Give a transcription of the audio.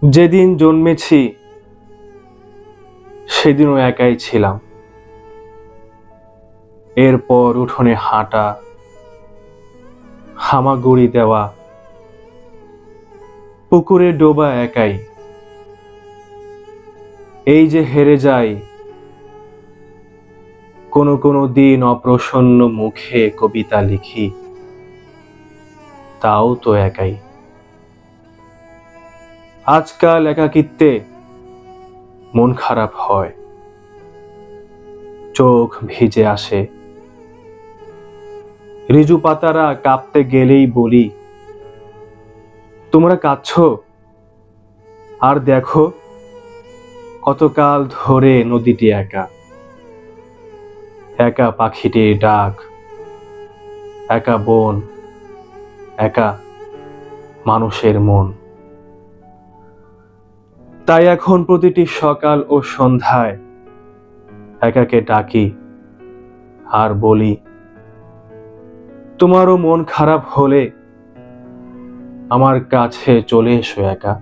যেদিন জন্মেছি সেদিনও একাই ছিলাম। এরপর উঠোনে হাঁটা, হামাগুড়ি দেওয়া, পুকুরে ডোবা একাই। এই যে হেরে যাই, কোনো কোনো দিন অপ্রসন্ন মুখে কবিতা লিখি, তাও তো একাই। আজকাল একাকিত্বে মন খারাপ হয়, চোখ ভিজে আসে। রিজু পাতারা কাঁপতে গেলেই বলি, তোমরা কাঁদছো? আর দেখো কতকাল ধরে নদীটি একা, একা পাখিটির ডাক, একা বন, একা মানুষের মন। তাই এখন প্রতিটি সকাল ও সন্ধ্যায় একাকে ডাকি আর বলি, তোমারও মন খারাপ হলে আমার কাছে চলে এসো একা।